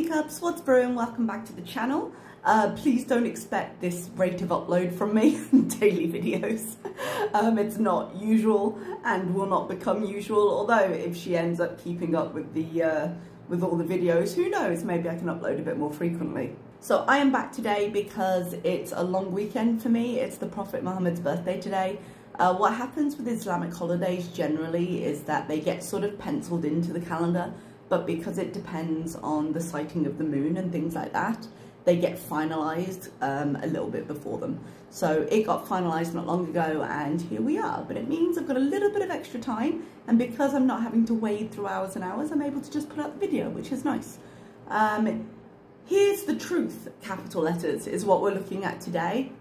teacups, what's brewing? Welcome back to the channel. Please don't expect this rate of upload from me in daily videos. It's not usual and will not become usual, although if she ends up keeping up with the with all the videos, who knows, maybe I can upload a bit more frequently. So I am back today because it's a long weekend for me. It's the Prophet Muhammad's birthday today. What happens with Islamic holidays generally is that they get sort of penciled into the calendar, but because it depends on the sighting of the moon and things like that, they get finalised a little bit before them. So it got finalised not long ago and here we are, but it means I've got a little bit of extra time, and because I'm not having to wade through hours and hours, I'm able to just put out the video, which is nice. Here's the truth, capital letters, is what we're looking at today.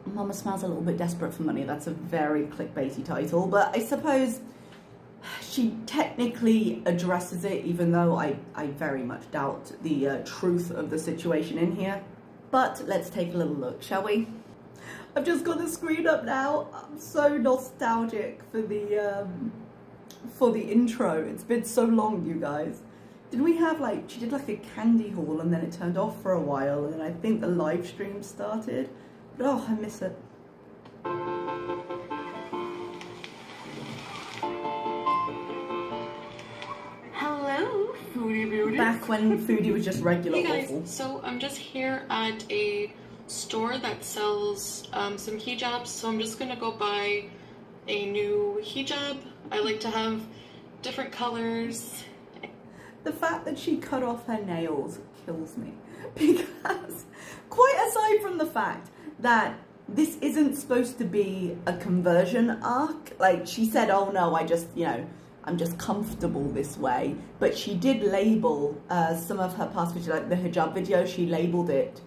Mama smells a little bit desperate for money. That's a very clickbaity title, but I suppose she technically addresses it, even though I very much doubt the truth of the situation in here. But let's take a little look, shall we? I've just got the screen up now. I'm so nostalgic for the intro. It's been so long, you guys. Did we have like, she did like a candy haul and then it turned off for a while, and then I think the live stream started. But oh, I miss it. Hello, Foodie Beauty. Back when Foodie was just regular hey guys, awful. So I'm just here at a store that sells some hijabs, so I'm just gonna go buy a new hijab. I like to have different colors. The fact that she cut off her nails kills me, because quite aside from the fact that this isn't supposed to be a conversion arc, like she said, oh no, I just, you know, I'm just comfortable this way, but she did label some of her past videos, like the hijab video, she labeled it,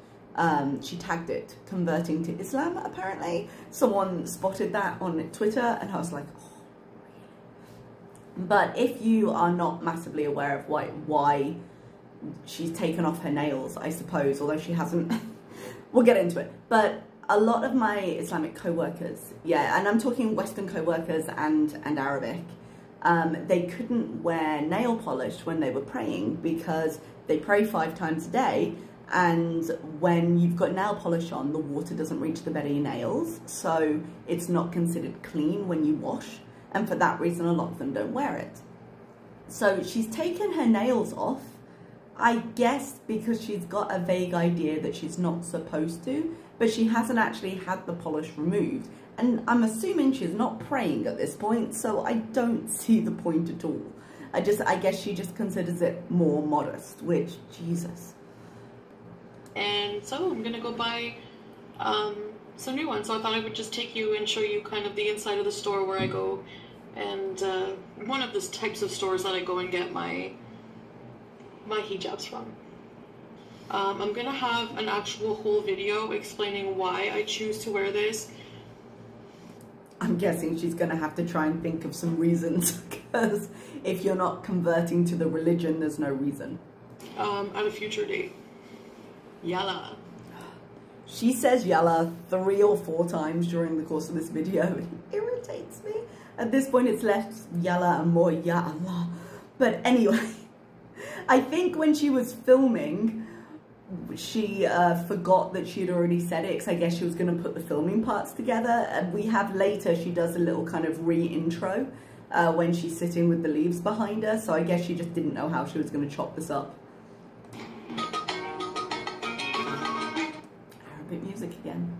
she tagged it, converting to Islam, apparently. Someone spotted that on Twitter and I was like, oh, really? But if you are not massively aware of why she's taken off her nails, I suppose, although she hasn't, we'll get into it. But a lot of my Islamic co-workers, yeah, and I'm talking Western co-workers and Arabic, they couldn't wear nail polish when they were praying because they pray 5 times a day, and when you've got nail polish on, the water doesn't reach the bed of your nails, so it's not considered clean when you wash, and for that reason a lot of them don't wear it. So she's taken her nails off, I guess because she's got a vague idea that she's not supposed to, but she hasn't actually had the polish removed. And I'm assuming she's not praying at this point, so I don't see the point at all. I guess she just considers it more modest, which, Jesus. And so I'm gonna go buy some new ones. So I thought I would just take you and show you kind of the inside of the store where I go, and one of the types of stores that I go and get my hijabs from. I'm gonna have an actual whole video explaining why I choose to wear this. I'm guessing she's gonna have to try and think of some reasons, because if you're not converting to the religion, there's no reason. At a future date. Yalla. She says yalla 3 or 4 times during the course of this video. It irritates me. At this point it's less yalla and more ya Allah. But anyway, I think when she was filming, she forgot that she had already said it, because I guess she was going to put the filming parts together. And we have later, she does a little kind of re-intro when she's sitting with the leaves behind her, so I guess she just didn't know how she was going to chop this up. Arabic music again.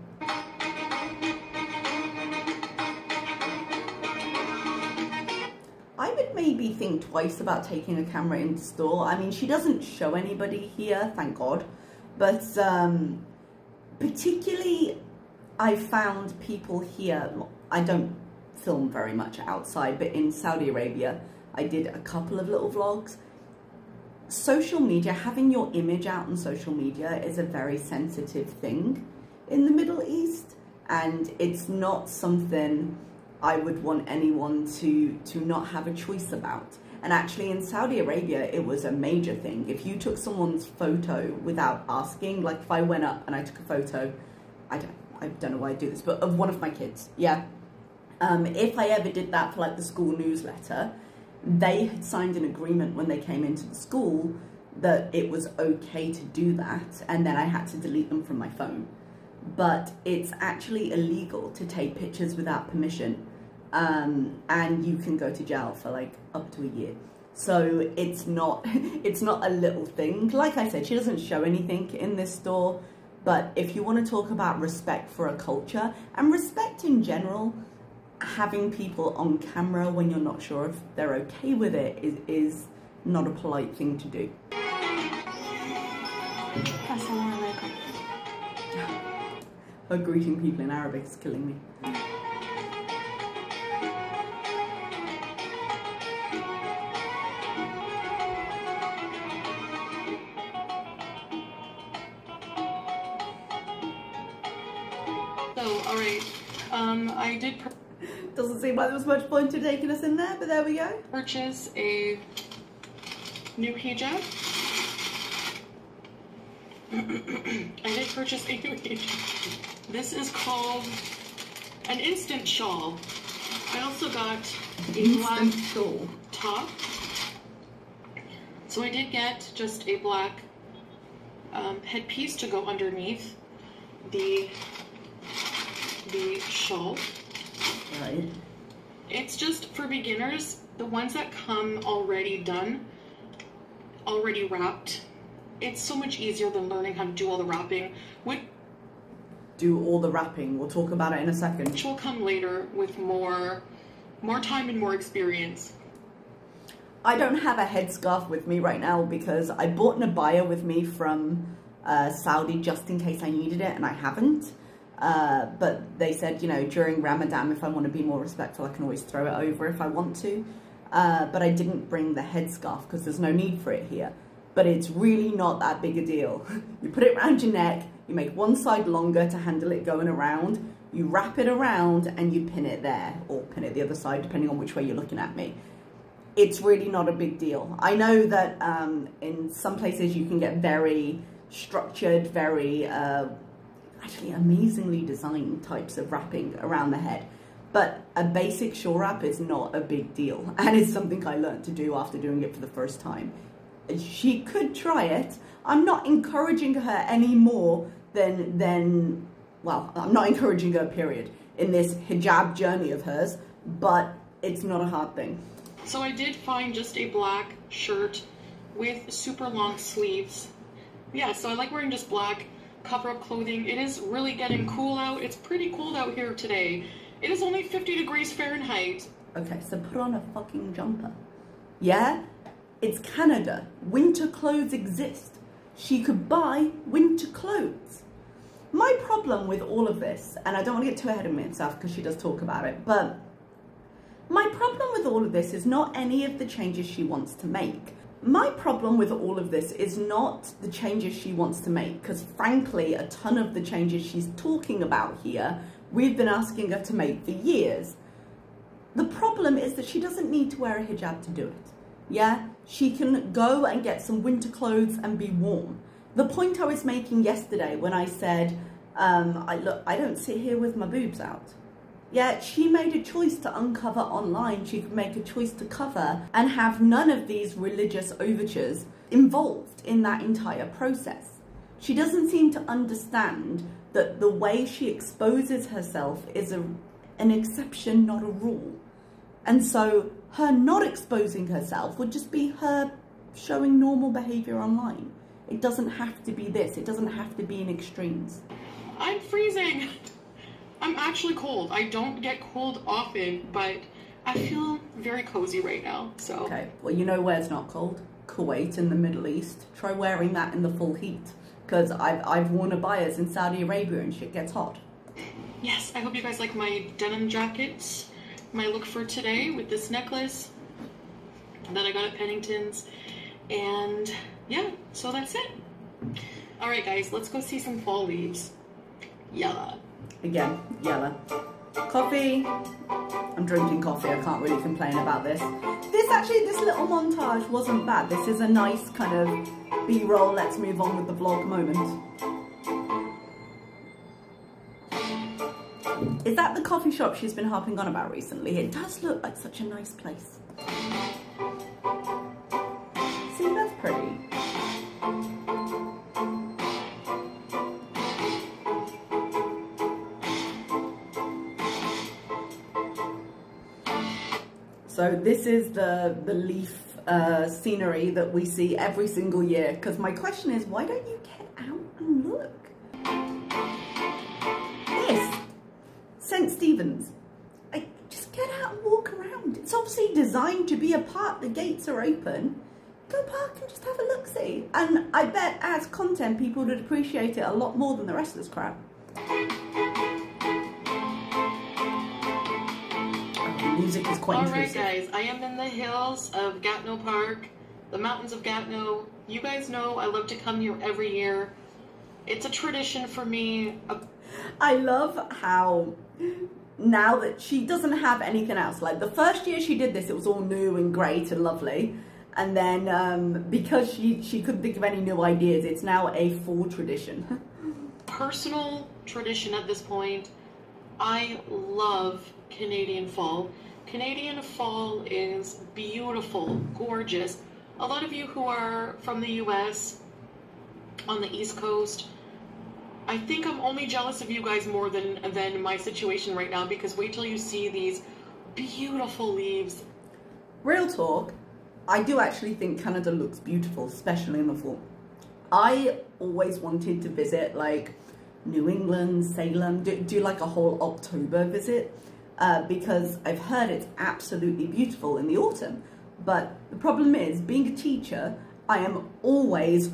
I would maybe think twice about taking a camera into store. I mean, she doesn't show anybody here, thank God. But particularly, I found people here, I don't film very much outside, but in Saudi Arabia, I did a couple of little vlogs. Social media, having your image out on social media is a very sensitive thing in the Middle East, and it's not something I would want anyone to not have a choice about. And actually in Saudi Arabia, it was a major thing. If you took someone's photo without asking, like if I went up and I took a photo, I don't know why I do this, but of one of my kids, yeah. If I ever did that for like the school newsletter, they had signed an agreement when they came into the school that it was okay to do that, and then I had to delete them from my phone. But it's actually illegal to take pictures without permission, and you can go to jail for like up to a year. So it's not a little thing. Like I said, she doesn't show anything in this store, but if you want to talk about respect for a culture and respect in general, having people on camera when you're not sure if they're okay with it is not a polite thing to do. Her greeting people in Arabic is killing me. So, alright, I did Doesn't seem like there was much point to taking us in there, but there we go. Purchase a new hijab. I did purchase a new hijab. This is called an instant shawl. I also got a black top. So I did get just a black headpiece to go underneath the shawl. Right. It's just for beginners. The ones that come already done, already wrapped, it's so much easier than learning how to do all the wrapping. Do all the wrapping. We'll talk about it in a second. Which will come later with more time and more experience. I don't have a headscarf with me right now because I bought an abaya with me from Saudi just in case I needed it, and I haven't. But they said, you know, during Ramadan, if I want to be more respectful, I can always throw it over if I want to. But I didn't bring the headscarf because there's no need for it here. But it's really not that big a deal. You put it around your neck, you make one side longer to handle it going around, you wrap it around and you pin it there, or pin it the other side, depending on which way you're looking at me. It's really not a big deal. I know that in some places you can get very structured, very actually amazingly designed types of wrapping around the head. But a basic shawl wrap is not a big deal. And it's something I learned to do after doing it for the first time. She could try it. I'm not encouraging her any more than, well, I'm not encouraging her, period, in this hijab journey of hers, but it's not a hard thing. So I did find just a black shirt with super long sleeves. Yeah, so I like wearing just black cover-up clothing. It is really getting cool out. It's pretty cold out here today. It is only 50 degrees Fahrenheit. Okay, so put on a fucking jumper. Yeah? It's Canada. Winter clothes exist. She could buy winter clothes. My problem with all of this, and I don't want to get too ahead of myself because she does talk about it, but my problem with all of this is not any of the changes she wants to make. My problem with all of this is not the changes she wants to make, because frankly, a ton of the changes she's talking about here, we've been asking her to make for years. The problem is that she doesn't need to wear a hijab to do it. Yeah, she can go and get some winter clothes and be warm. The point I was making yesterday when I said, I don't sit here with my boobs out. Yeah, she made a choice to uncover online. She could make a choice to cover and have none of these religious overtures involved in that entire process. She doesn't seem to understand that the way she exposes herself is an exception, not a rule. And so her not exposing herself would just be her showing normal behavior online. It doesn't have to be this. It doesn't have to be in extremes. I'm freezing. I'm actually cold. I don't get cold often, but I feel very cozy right now, so. Okay, well, you know where it's not cold? Kuwait in the Middle East. Try wearing that in the full heat, because I've worn abayas in Saudi Arabia and shit gets hot. Yes, I hope you guys like my denim jackets, my look for today with this necklace that I got at Pennington's, and yeah, so that's it. All right, guys, let's go see some fall leaves. Yalla. Again, yellow. Coffee. I'm drinking coffee. I can't really complain about this. This little montage wasn't bad. This is a nice kind of B-roll, let's move on with the vlog moment. Is that the coffee shop she's been harping on about recently? It does look like such a nice place. See, that's pretty. So this is the leaf scenery that we see every single year. Because my question is, why don't you get out and look? This, St. Stephen's. Just get out and walk around. It's obviously designed to be a park. The gates are open. Go park and just have a look-see. And I bet as content, people would appreciate it a lot more than the rest of this crap. Music is quite Alright intrusive. guys, I am in the hills of Gatineau Park, the mountains of Gatineau. You guys know I love to come here every year. It's a tradition for me. I love how now that she doesn't have anything else. Like the first year she did this, it was all new and great and lovely. And then because she couldn't think of any new ideas, it's now a full tradition. Personal tradition at this point. I love Canadian fall. Canadian fall is beautiful, gorgeous. A lot of you who are from the US on the East Coast, I think I'm only jealous of you guys more than my situation right now, because wait till you see these beautiful leaves. Real talk, I do actually think Canada looks beautiful, especially in the fall. I always wanted to visit like New England, Salem, do like a whole October visit. Because I've heard it's absolutely beautiful in the autumn. But the problem is, being a teacher, I am always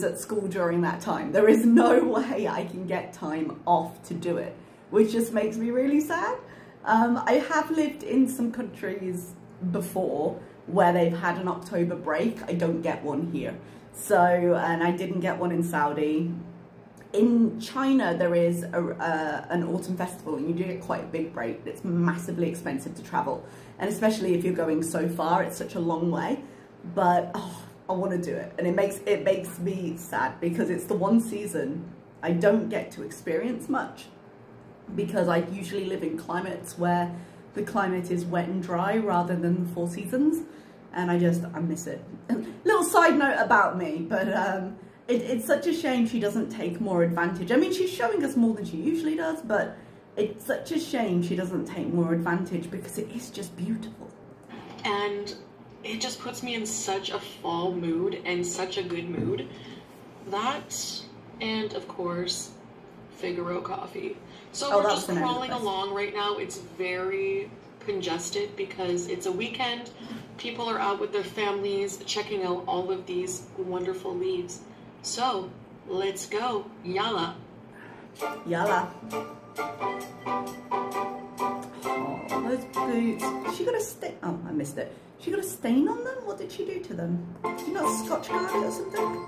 at school during that time. There is no way I can get time off to do it, which just makes me really sad. I have lived in some countries before where they've had an October break. I don't get one here. So, and I didn't get one in Saudi. In China, there is an autumn festival, and you do get quite a big break. It's massively expensive to travel, and especially if you're going so far, it's such a long way. But oh, I want to do it, and it makes me sad because it's the one season I don't get to experience much, because I usually live in climates where the climate is wet and dry rather than the 4 seasons, and I miss it. Little side note about me, but it's such a shame she doesn't take more advantage. I mean, she's showing us more than she usually does, but it's such a shame she doesn't take more advantage, because it is just beautiful. And it just puts me in such a fall mood and such a good mood. That, and of course, Figaro coffee. So we're just crawling along right now. It's very congested because it's a weekend. People are out with their families checking out all of these wonderful leaves. So, let's go. Yalla. Yalla. Oh, those boots. She got a stain. Oh, I missed it. She got a stain on them? What did she do to them? Did you not Scotch guard it or something?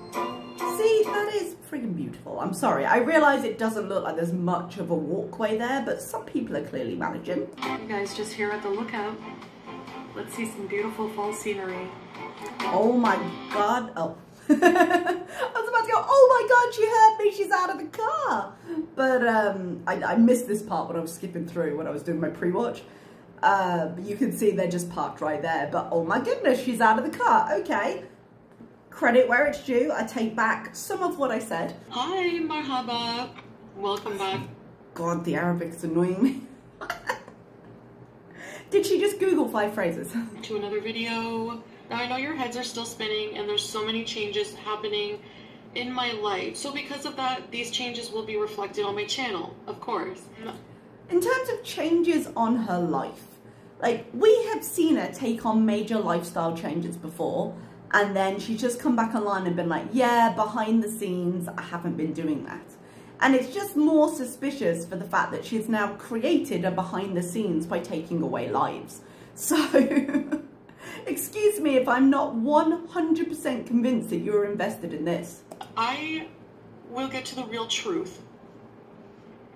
See, that is freaking beautiful. I'm sorry. I realise it doesn't look like there's much of a walkway there, but some people are clearly managing. You guys just here at the lookout. Let's see some beautiful fall scenery. Oh my God. Oh. I was about to go, oh my God, she heard me, she's out of the car. But I missed this part when I was skipping through when I was doing my pre-watch. But you can see they're just parked right there. But oh my goodness, she's out of the car. Okay. Credit where it's due. I take back some of what I said. Hi, marhaba. Welcome back. God, the Arabic's annoying me. Did she just Google 5 phrases? To another video. Now, I know your heads are still spinning and there's so many changes happening in my life. So because of that, these changes will be reflected on my channel, of course. In terms of changes on her life, like, we have seen her take on major lifestyle changes before, and then she's just come back online and been like, yeah, behind the scenes, I haven't been doing that. And it's just more suspicious for the fact that she's now created a behind the scenes by taking away lives. So... excuse me if I'm not 100% convinced that you're invested in this. I will get to the real truth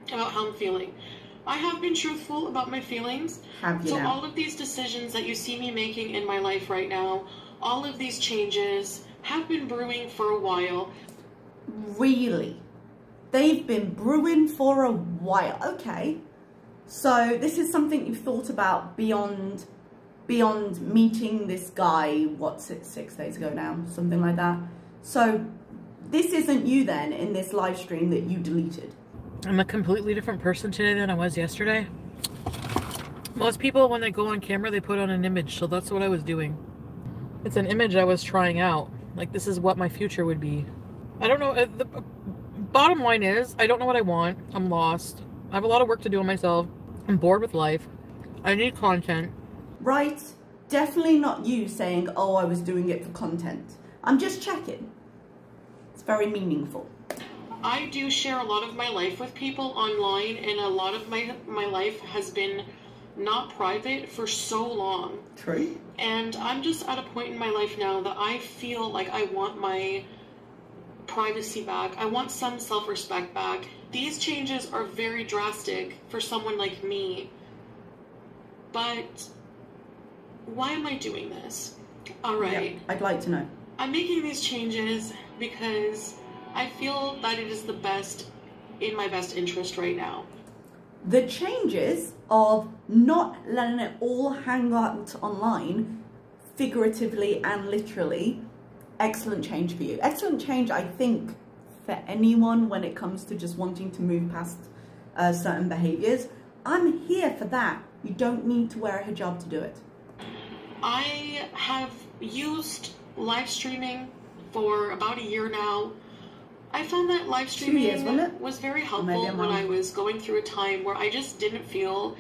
about how I'm feeling. I have been truthful about my feelings. Have you so now? All of these decisions that you see me making in my life right now, all of these changes have been brewing for a while. Really? They've been brewing for a while. Okay. So this is something you've thought about beyond meeting this guy, what's it, 6 days ago now, something like that. So this isn't you then in this live stream that you deleted. I'm a completely different person today than I was yesterday. Most people, when they go on camera, they put on an image, so that's what I was doing. It's an image I was trying out. Like, this is what my future would be. I don't know. The bottom line is, I don't know what I want. I'm lost. I have a lot of work to do on myself. I'm bored with life. I need content. Right? Definitely not you saying, oh, I was doing it for content. I'm just checking. It's very meaningful. I do share a lot of my life with people online, and a lot of my life has been not private for so long. True. And I'm just at a point in my life now that I feel like I want my privacy back. I want some self-respect back. These changes are very drastic for someone like me. But why am I doing this? All right. Yeah, I'd like to know. I'm making these changes because I feel that it is the best in my best interest right now. The changes of not letting it all hang out online, figuratively and literally, excellent change for you. Excellent change, I think, for anyone when it comes to just wanting to move past certain behaviors. I'm here for that. You don't need to wear a hijab to do it. I have used live streaming for about a year now. I found that live streaming 2 years, wasn't it? was very helpful when I was going through a time where I just didn't feel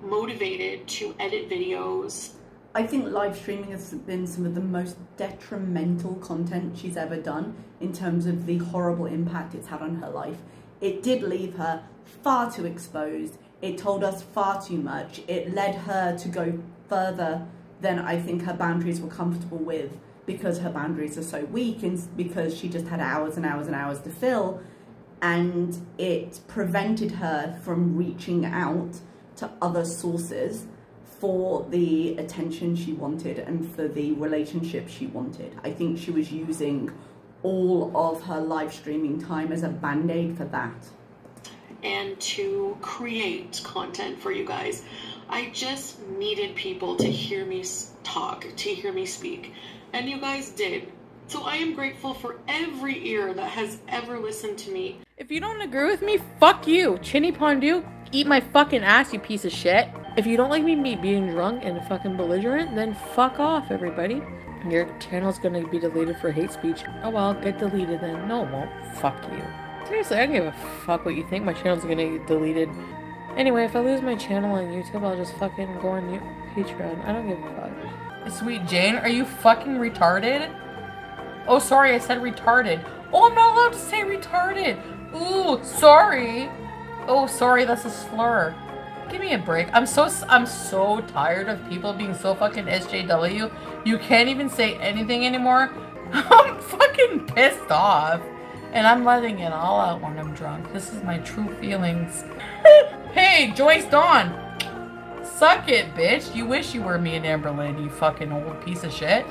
motivated to edit videos. I think live streaming has been some of the most detrimental content she's ever done in terms of the horrible impact it's had on her life. It did leave her far too exposed. It told us far too much. It led her to go further than I think her boundaries were comfortable with, because her boundaries are so weak and because she just had hours and hours and hours to fill, and it prevented her from reaching out to other sources for the attention she wanted and for the relationship she wanted. I think she was using all of her live streaming time as a band-aid for that. And to create content for you guys. I just needed people to hear me talk, to hear me speak. And you guys did. So I am grateful for every ear that has ever listened to me. If you don't agree with me, fuck you. Chinny Pondu, eat my fucking ass, you piece of shit. If you don't like me being drunk and fucking belligerent, then fuck off, everybody. Your channel's gonna be deleted for hate speech. Oh well, get deleted then. No, it won't. Fuck you. Seriously, I don't give a fuck what you think. My channel's gonna get deleted. Anyway, if I lose my channel on YouTube, I'll just fucking go on Patreon. I don't give a fuck. Sweet Jane, are you fucking retarded? Oh, sorry, I said retarded. Oh, I'm not allowed to say retarded. Ooh, sorry. Oh, sorry, that's a slur. Give me a break. I'm so tired of people being so fucking SJW. You can't even say anything anymore. I'm fucking pissed off. And I'm letting it all out when I'm drunk. This is my true feelings. Hey, Joyce Dawn. Suck it, bitch. You wish you were me and Amberlynn, you fucking old piece of shit.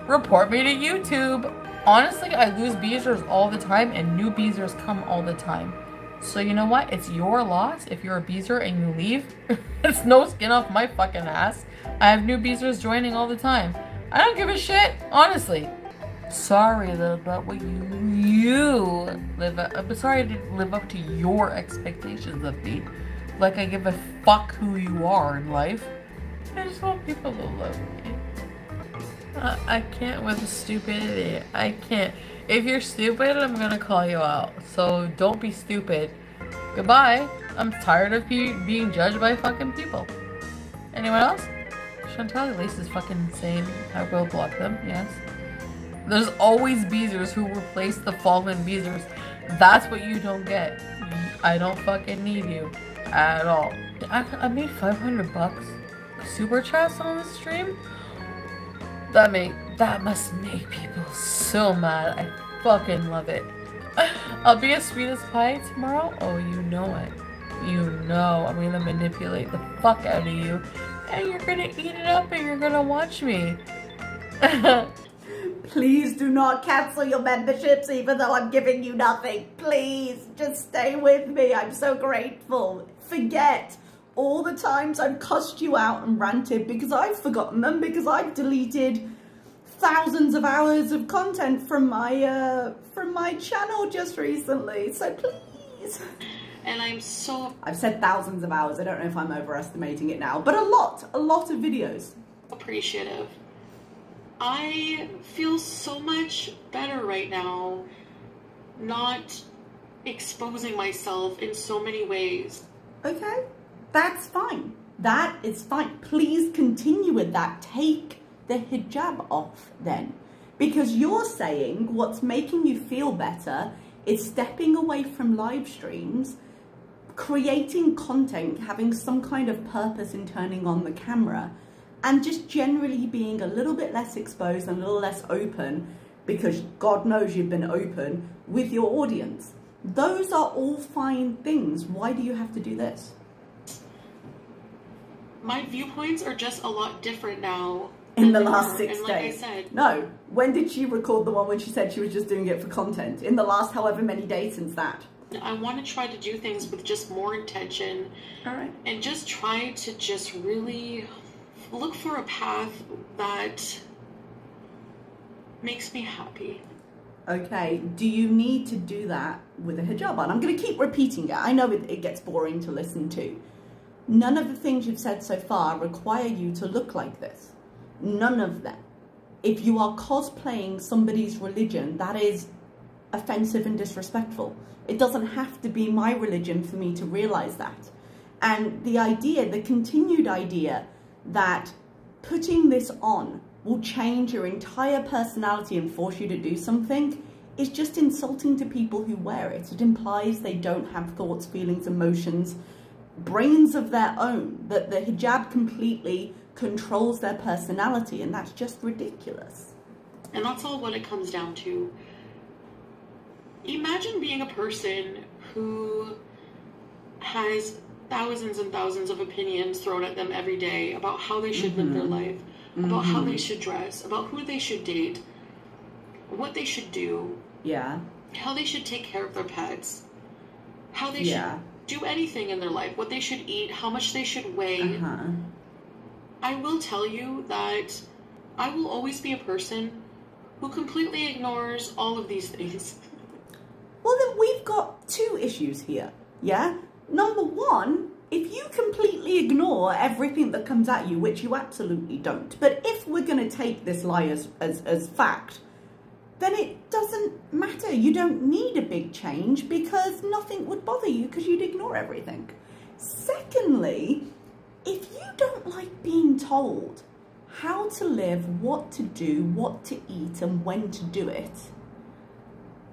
Report me to YouTube. Honestly, I lose beezers all the time and new beezers come all the time. So you know what? It's your loss if you're a beezer and you leave. It's no skin off my fucking ass. I have new beezers joining all the time. I don't give a shit, honestly. Sorry about what you live up. I'm sorry I didn't live up to your expectations of me. Like I give a fuck who you are in life. I just want people to love me. I can't with stupidity. I can't. If you're stupid, I'm gonna call you out. So don't be stupid. Goodbye. I'm tired of being judged by fucking people. Anyone else? Chantal Marie is fucking insane. I will block them, yes. There's always beezers who replace the fallen beezers. That's what you don't get. I don't fucking need you at all. I made 500 bucks super chats on the stream. That must make people so mad. I fucking love it. I'll be as sweet as pie tomorrow. Oh, you know it. You know I'm gonna manipulate the fuck out of you, and you're gonna eat it up, and you're gonna watch me. Please do not cancel your memberships even though I'm giving you nothing. Please, just stay with me. I'm so grateful. Forget all the times I've cussed you out and ranted because I've forgotten them, because I've deleted thousands of hours of content from my channel just recently. So please. And I'm so... I've said thousands of hours. I don't know if I'm overestimating it now, but a lot of videos. Appreciative. I feel so much better right now not exposing myself in so many ways. Okay, that's fine. That is fine. Please continue with that. Take the hijab off then. Because you're saying what's making you feel better is stepping away from live streams, creating content, having some kind of purpose in turning on the camera, and just generally being a little bit less exposed and a little less open, because God knows you've been open with your audience. Those are all fine things. Why do you have to do this? My viewpoints are just a lot different now. In the last 6 days. Like I said, no. When did she record the one when she said she was just doing it for content? In the last however many days since that? I want to try to do things with just more intention. All right. And just try to just really look for a path that makes me happy. Okay, do you need to do that with a hijab on? I'm going to keep repeating it. I know it gets boring to listen to. None of the things you've said so far require you to look like this. None of them. If you are cosplaying somebody's religion, that is offensive and disrespectful. It doesn't have to be my religion for me to realize that. And the idea, the continued idea that putting this on will change your entire personality and force you to do something is just insulting to people who wear it. It implies they don't have thoughts, feelings, emotions, brains of their own, that the hijab completely controls their personality, and that's just ridiculous. And that's all what it comes down to. Imagine being a person who has thousands and thousands of opinions thrown at them every day about how they should live their life, about how they should dress, about who they should date, what they should do, how they should take care of their pets, how they should do anything in their life, what they should eat, how much they should weigh. I will tell you that I will always be a person who completely ignores all of these things. Well, then we've got two issues here, yeah? Number one, if you completely ignore everything that comes at you, which you absolutely don't, but if we're going to take this lie as fact, then it doesn't matter. You don't need a big change because nothing would bother you because you'd ignore everything. Secondly, if you don't like being told how to live, what to do, what to eat, and when to do it,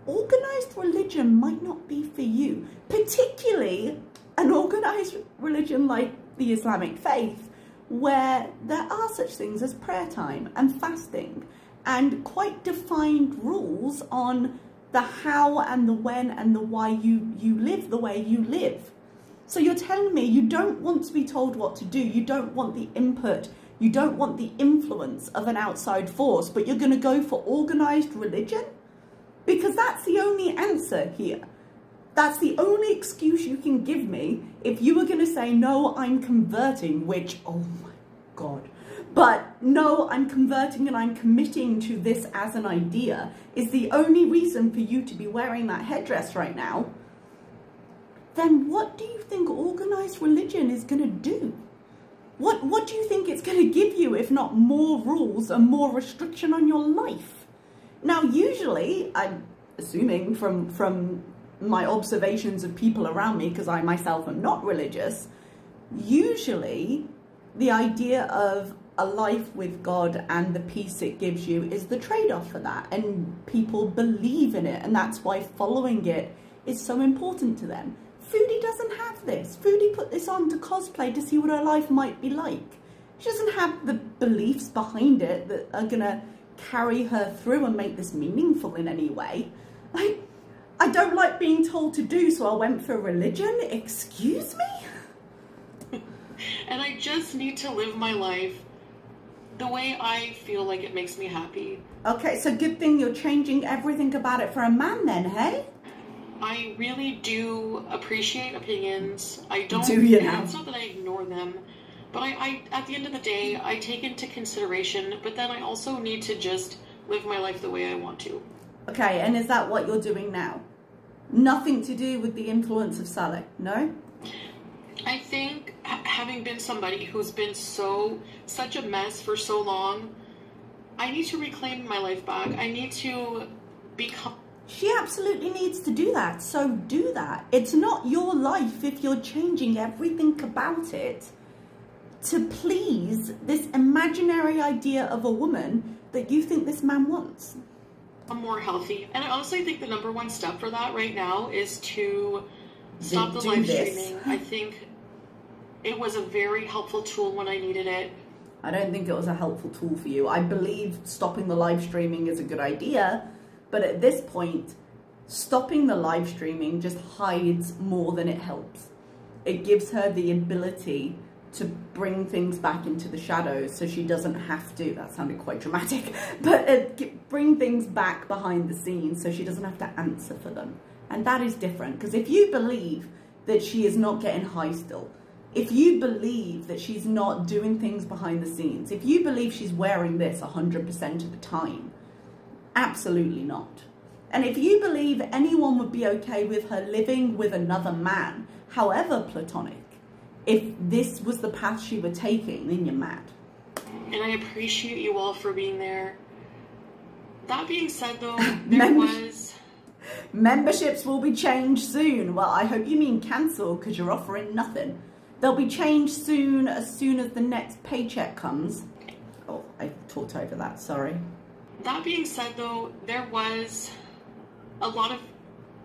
organized religion might not be for you, particularly an organized religion like the Islamic faith, where there are such things as prayer time and fasting and quite defined rules on the how and the when and the why you live the way you live. So you're telling me you don't want to be told what to do, you don't want the input, you don't want the influence of an outside force, but you're going to go for organized religion? Because that's the only answer here. That's the only excuse you can give me if you were going to say, no, I'm converting, which, oh my God. But no, I'm converting and I'm committing to this as an idea is the only reason for you to be wearing that headdress right now. Then what do you think organized religion is going to do? What do you think it's going to give you if not more rules and more restriction on your life? Now, usually, I'm assuming from my observations of people around me, because I myself am not religious, usually the idea of a life with God and the peace it gives you is the trade-off for that. And people believe in it, and that's why following it is so important to them. Foodie doesn't have this. Foodie put this on to cosplay to see what her life might be like. She doesn't have the beliefs behind it that are going to carry her through and make this meaningful in any way. Like, I don't like being told to do, so I went for religion. Excuse me? And I just need to live my life the way I feel like it makes me happy. Okay, so good thing you're changing everything about it for a man then, hey? I really do appreciate opinions. I don't. Do you now? It's not that I ignore them, but I at the end of the day, I take into consideration. But then I also need to just live my life the way I want to. Okay, and is that what you're doing now? Nothing to do with the influence of Sally, no? I think having been somebody who's been such a mess for so long, I need to reclaim my life back. I need to become... She absolutely needs to do that, so do that. It's not your life if you're changing everything about it to please this imaginary idea of a woman that you think this man wants. I'm more healthy. And I honestly think the number one step for that right now is to stop the live streaming. I think it was a very helpful tool when I needed it. I don't think it was a helpful tool for you. I believe stopping the live streaming is a good idea, but at this point, stopping the live streaming just hides more than it helps. It gives her the ability to bring things back into the shadows so she doesn't have to, that sounded quite dramatic, but bring things back behind the scenes so she doesn't have to answer for them. And that is different, because if you believe that she is not getting high still, if you believe that she's not doing things behind the scenes, if you believe she's wearing this 100% of the time, absolutely not. And if you believe anyone would be okay with her living with another man, however platonic, if this was the path she were taking, then you're mad. And I appreciate you all for being there. That being said, though, there was... Memberships will be changed soon. Well, I hope you mean cancel, because you're offering nothing. They'll be changed soon as the next paycheck comes. Oh, I talked over that, sorry. That being said, though, there was a lot of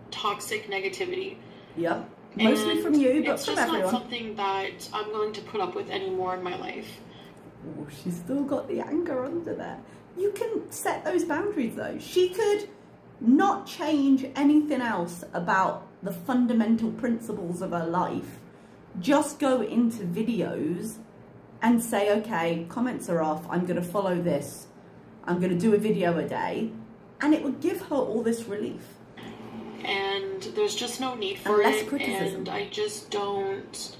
toxic negativity. Yep. Mostly from you, but from everyone. It's just not something that I'm willing to put up with anymore in my life. Oh, she's still got the anger under there. You can set those boundaries, though. She could not change anything else about the fundamental principles of her life. Just go into videos and say, okay, comments are off. I'm going to follow this. I'm going to do a video a day. And it would give her all this relief. And there's just no need for it, and I just don't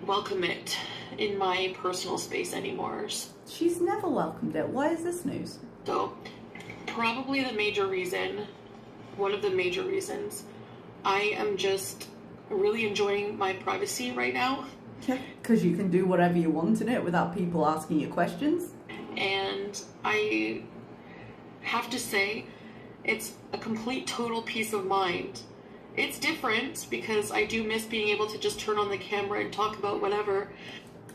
welcome it in my personal space anymore. She's never welcomed it. Why is this news? So, probably the major reason, one of the major reasons, I am just really enjoying my privacy right now. Yeah, because you can do whatever you want in it without people asking you questions. And I have to say, it's a complete total peace of mind. It's different because I do miss being able to just turn on the camera and talk about whatever.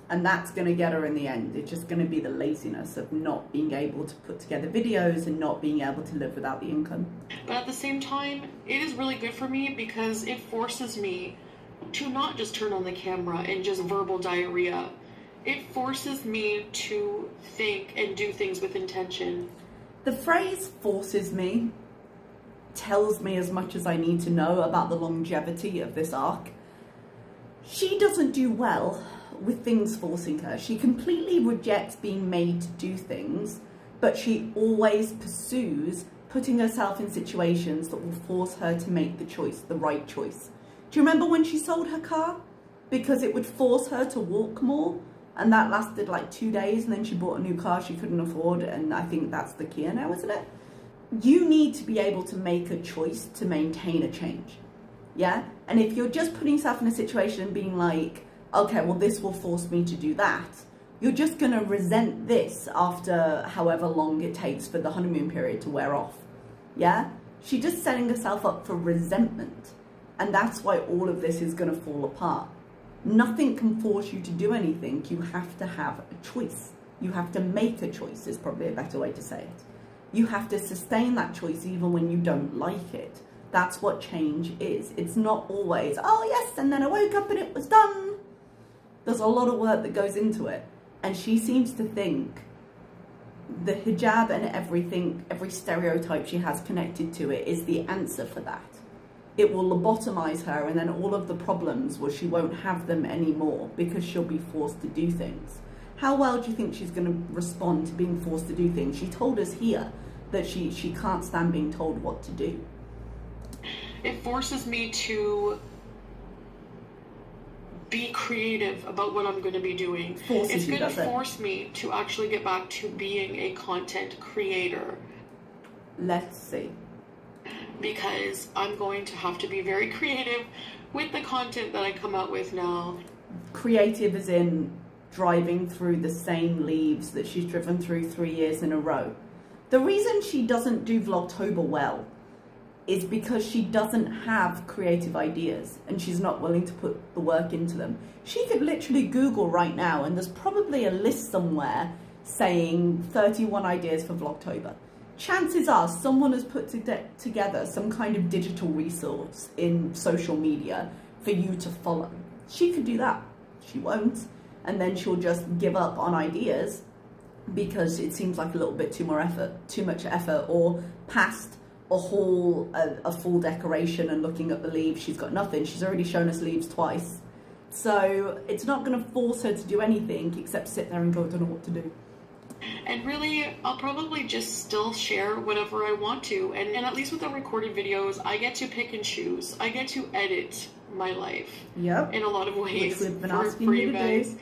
And that's going to get her in the end. It's just going to be the laziness of not being able to put together videos and not being able to live without the income. But at the same time, it is really good for me because it forces me to not just turn on the camera and just verbal diarrhea. It forces me to think and do things with intention. The phrase forces me tells me as much as I need to know about the longevity of this arc. She doesn't do well with things forcing her. She completely rejects being made to do things, but she always pursues putting herself in situations that will force her to make the choice, the right choice. Do you remember when she sold her car? Because it would force her to walk more, and that lasted like 2 days, and then she bought a new car she couldn't afford, and I think that's the Kia now, isn't it? You need to be able to make a choice to maintain a change, yeah? And if you're just putting yourself in a situation and being like, okay, well, this will force me to do that, you're just gonna resent this after however long it takes for the honeymoon period to wear off, yeah? She's just setting herself up for resentment, and that's why all of this is gonna fall apart. Nothing can force you to do anything. You have to have a choice. You have to make a choice is probably a better way to say it. You have to sustain that choice even when you don't like it. That's what change is. It's not always, oh yes, and then I woke up and it was done. There's a lot of work that goes into it. And she seems to think the hijab and everything, every stereotype she has connected to it is the answer for that. It will lobotomize her, and then all of the problems, well, she won't have them anymore because she'll be forced to do things. How well do you think she's going to respond to being forced to do things? She told us here that she can't stand being told what to do. It forces me to be creative about what I'm going to be doing. It's going to force me to actually get back to being a content creator. Let's see. because I'm going to have to be very creative with the content that I come out with now. Creative as in driving through the same leaves that she's driven through 3 years in a row. The reason she doesn't do Vlogtober well is because she doesn't have creative ideas and she's not willing to put the work into them. She could literally Google right now and there's probably a list somewhere saying 31 ideas for Vlogtober. Chances are someone has put together some kind of digital resource in social media for you to follow. She could do that. She won't. And then she'll just give up on ideas because it seems like a little bit too much effort, or past a full decoration and looking at the leaves, she's got nothing. She's already shown us leaves twice. So it's not going to force her to do anything except sit there and go, I don't know what to do. And really, I'll probably just still share whatever I want to. And at least with the recorded videos, I get to pick and choose. I get to edit my life. Yep. In a lot of ways. Which we've been asking you to do.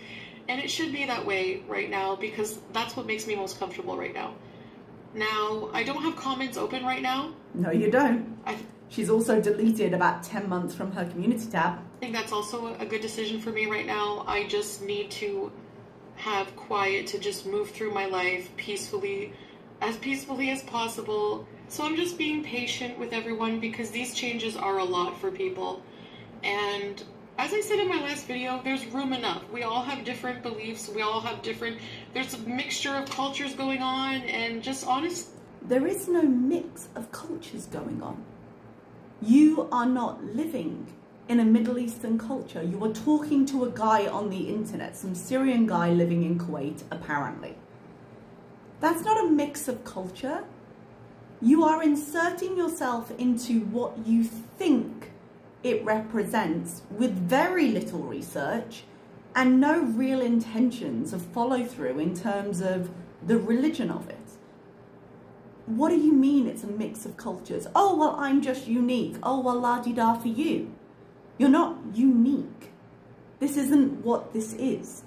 And it should be that way right now because that's what makes me most comfortable right now. Now, I don't have comments open right now. No, you don't. She's also deleted about 10 months from her community tab. I think that's also a good decision for me right now. I just need to have quiet to just move through my life peacefully as possible. So I'm just being patient with everyone because these changes are a lot for people. And as I said in my last video, there's room enough. We all have different beliefs. We all have there's a mixture of cultures going on, and just honest. There is no mix of cultures going on. You are not living in a Middle Eastern culture. You are talking to a guy on the internet, some Syrian guy living in Kuwait, apparently. That's not a mix of culture. You are inserting yourself into what you think it represents with very little research and no real intentions of follow through in terms of the religion of it. What do you mean it's a mix of cultures? Oh, well, I'm just unique. Oh, well, la-di-da for you. You're not unique. This isn't what this is.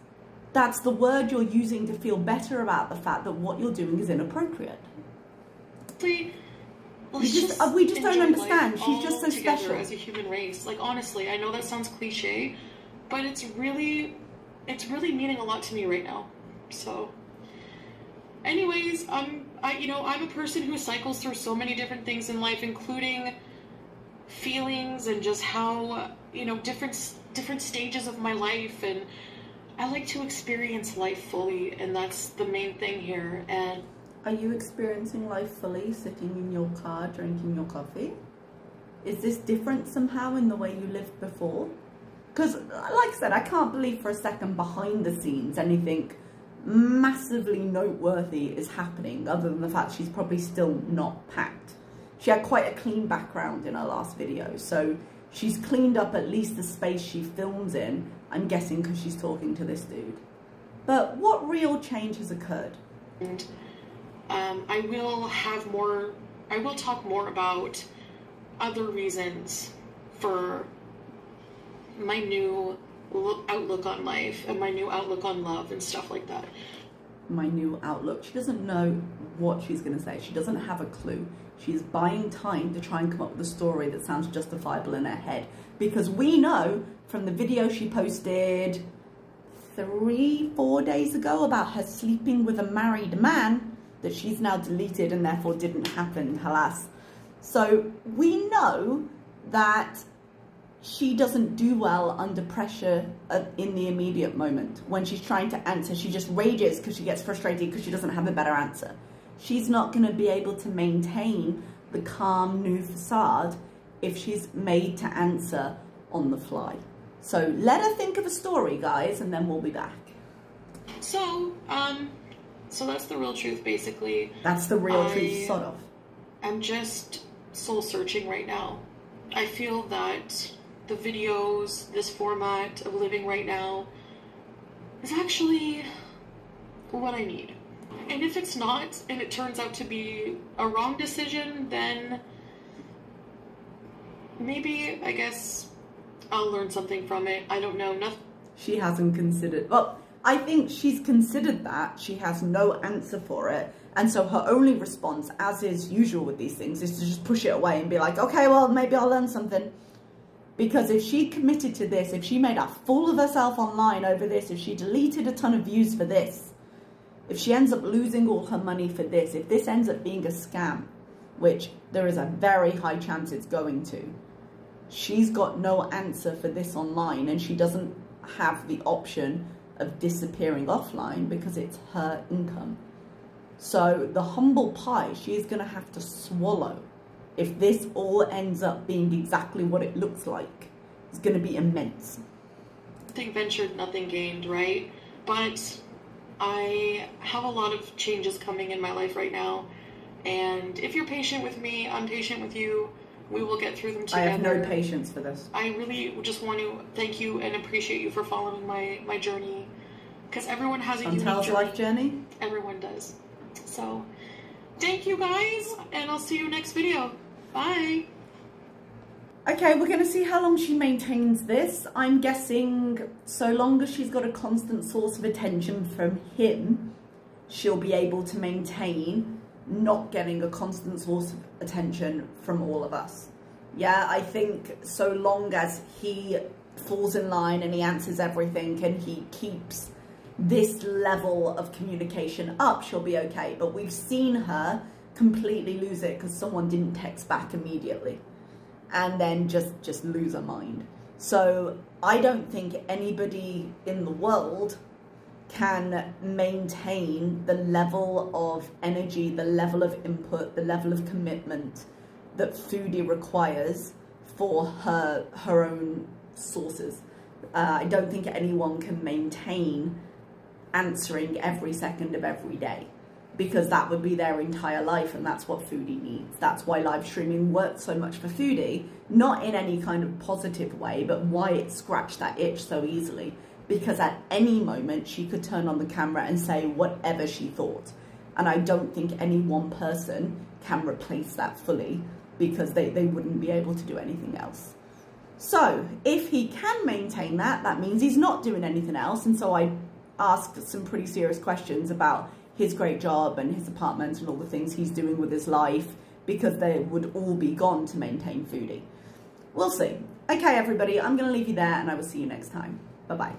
That's the word you're using to feel better about the fact that what you're doing is inappropriate. We just don't understand. She's just so special as a human race. Like, honestly, I know that sounds cliche, but it's really meaning a lot to me right now. So, anyways, I'm a person who cycles through so many different things in life, including feelings and just how, different stages of my life, and I like to experience life fully, and that's the main thing here. And are you experiencing life fully sitting in your car drinking your coffee? Is this different somehow in the way you lived before? Because, like I said, I can't believe for a second behind the scenes anything massively noteworthy is happening, other than the fact she's probably still not packed. She had quite a clean background in her last video, so she's cleaned up at least the space she films in, I'm guessing because she's talking to this dude. But what real change has occurred? And I will talk more about other reasons for my new outlook on life and my new outlook on love and stuff like that. My new outlook. She doesn't know what she's going to say. She doesn't have a clue. She's buying time to try and come up with a story that sounds justifiable in her head. Because we know from the video she posted 3-4 days ago about her sleeping with a married man that she's now deleted and therefore didn't happen, alas. So we know that she doesn't do well under pressure in the immediate moment. When she's trying to answer, she just rages because she gets frustrated because she doesn't have a better answer. She's not going to be able to maintain the calm new facade if she's made to answer on the fly. So let her think of a story, guys, and then we'll be back. So that's the real truth, basically. That's the real truth, sort of. I'm just soul searching right now. I feel that the videos, this format of living right now, is actually what I need. And if it's not, and it turns out to be a wrong decision, then maybe, I guess, I'll learn something from it. I don't know. She hasn't considered... Well, I think she's considered that. She has no answer for it. And so her only response, as is usual with these things, is to just push it away and be like, okay, well, maybe I'll learn something. Because if she committed to this, if she made a fool of herself online over this, if she deleted a ton of views for this, if she ends up losing all her money for this, if this ends up being a scam, which there is a very high chance it's going to, she's got no answer for this online, and she doesn't have the option of disappearing offline because it's her income. So the humble pie she is going to have to swallow if this all ends up being exactly what it looks like. It's going to be immense. Nothing ventured, nothing gained, right? But I have a lot of changes coming in my life right now, and if you're patient with me, I'm patient with you. We will get through them together. I have no patience for this. I really just want to thank you and appreciate you for following my journey, because everyone has a unique Chantal's life journey? Everyone does. So, thank you guys, and I'll see you next video. Bye! Okay, we're going to see how long she maintains this. I'm guessing so long as she's got a constant source of attention from him, she'll be able to maintain not getting a constant source of attention from all of us. Yeah, I think so long as he falls in line and he answers everything and he keeps this level of communication up, she'll be okay. But we've seen her completely lose it because someone didn't text back immediately and then just lose her mind. So I don't think anybody in the world can maintain the level of energy, the level of input, the level of commitment that Foodie requires for her own sources. I don't think anyone can maintain answering every second of every day, because that would be their entire life, and that's what Foodie needs. That's why live streaming works so much for Foodie, not in any kind of positive way, but why it scratched that itch so easily. Because at any moment she could turn on the camera and say whatever she thought. And I don't think any one person can replace that fully, because they wouldn't be able to do anything else. So if he can maintain that, that means he's not doing anything else. And so I asked some pretty serious questions about his great job and his apartment and all the things he's doing with his life, because they would all be gone to maintain Foodie. We'll see. Okay, everybody, I'm going to leave you there, and I will see you next time. Bye-bye.